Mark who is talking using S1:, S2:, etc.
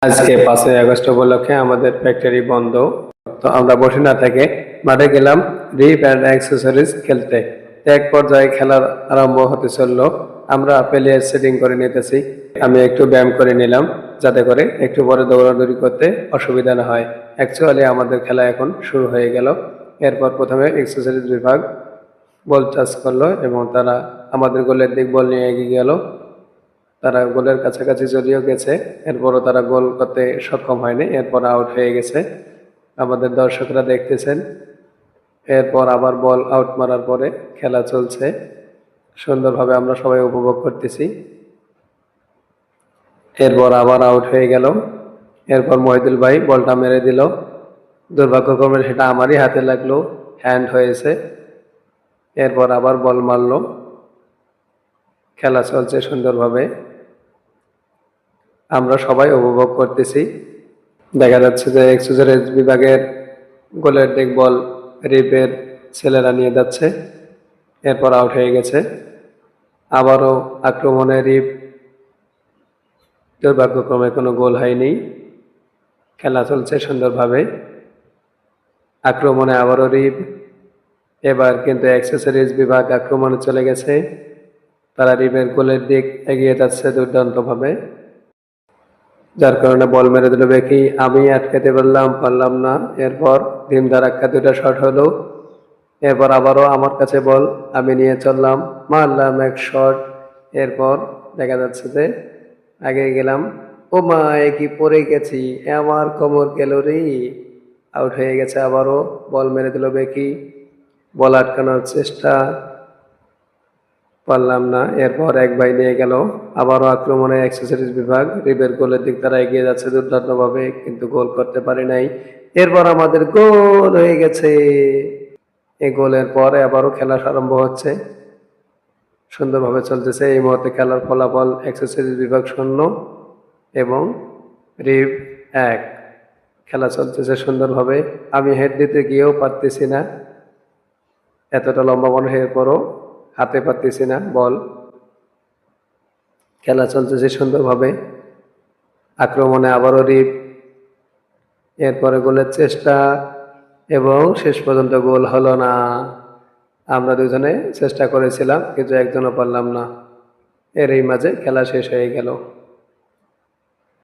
S1: আজকে 5ই আগস্ট উপলক্ষে আমাদের ফ্যাক্টরি বন্ধ। তো আমরা বসে না থেকে মাঠে গেলাম রিপ অ্যান্ড অ্যাক্সেসরিজ খেলতে। এক পর্যায়ে খেলার আরম্ভ হতে চললো। আমরা প্লেয়ার সেটিং করে নিতেছি। আমি একটু ব্যায়াম করে নিলাম যাতে করে একটু পরে দৌড়াদৌড়ি করতে অসুবিধা না হয়। অ্যাকচুয়ালি আমাদের খেলা এখন শুরু হয়ে গেল। এরপর প্রথমে অ্যাক্সেসরিজ বিভাগ বল চাষ করলো এবং তারা আমাদের গোলের দিক বল নিয়ে এগিয়ে গেল। তারা গোলের কাছাকাছি যদিও গেছে, এরপরও তারা গোল করতে সক্ষম হয়নি, এরপর আউট হয়ে গেছে। আমাদের দর্শকরা দেখতেছেন। এরপর আবার বল আউট মারার পরে খেলা চলছে সুন্দরভাবে, আমরা সবাই উপভোগ করতেছি। এরপর আবার আউট হয়ে গেল। এরপর মহিদুল ভাই বলটা মেরে দিল, দুর্ভাগ্যক্রমে সেটা আমারই হাতে লাগলো, হ্যান্ড হয়েছে। এরপর আবার বল মারলো। খেলা চলছে সুন্দরভাবে, আমরা সবাই উপভোগ করতেছি। দেখা যাচ্ছে যে এক্সেসরিজ বিভাগের গোলের দিক বল রিপের ছেলেরা নিয়ে যাচ্ছে। এরপর আউট হয়ে গেছে। আবারও আক্রমণে রিপ, দুর্ভাগ্যক্রমে কোনো গোল হয়নি। খেলা চলছে সুন্দরভাবে। আক্রমণে আবারও রিপ, এবার কিন্তু অ্যাক্সেসরিজ বিভাগ আক্রমণে চলে গেছে। তারা রিপের গোলের দিক এগিয়ে যাচ্ছে দুর্দান্তভাবে, যার কারণে বল মেরে দিল বেকি। আমি আটকাতে পারলাম না। এরপর ধিম ধারাক্কা দুটা শট হলো। এরপর আবারও আমার কাছে বল, আমি নিয়ে চললাম, মারলাম এক শট। এরপর দেখা যাচ্ছে যে আগে গেলাম, ও মা কি পড়ে গেছি, আমার কোমর গেল রে। আউট হয়ে গেছে। আবারও বল মেরে দিল বেকি, বল আটকানোর চেষ্টা, পারলাম না। এরপর এক ভাই নিয়ে গেল। আবারও আক্রমণে অ্যাক্সেসরিজ বিভাগ রিপের গোলের দিক তারা এগিয়ে যাচ্ছে দুর্দান্তভাবে, কিন্তু গোল করতে পারে নাই। এরপর আমাদের গোল হয়ে গেছে। এই গোলের পরে আবারও খেলা আরম্ভ হচ্ছে, সুন্দরভাবে চলতেছে। এই মুহূর্তে খেলার ফলাফল অ্যাক্সেসরিজ বিভাগ 0 এবং রিপ 1। খেলা চলতেছে সুন্দরভাবে। আমি হেড দিতে গিয়েও পারতেছি না, এতটা লম্বা মনে হয়ে পরও হাতে পারতেছি না বল। খেলা চলতেছে সুন্দরভাবে। আক্রমণে আবারও রিপ, এরপরে গোলের চেষ্টা এবং শেষ পর্যন্ত গোল হলো না। আমরা দুজনে চেষ্টা করেছিলাম কিন্তু একজনও পারলাম না। এর এই মাঝে খেলা শেষ হয়ে গেল।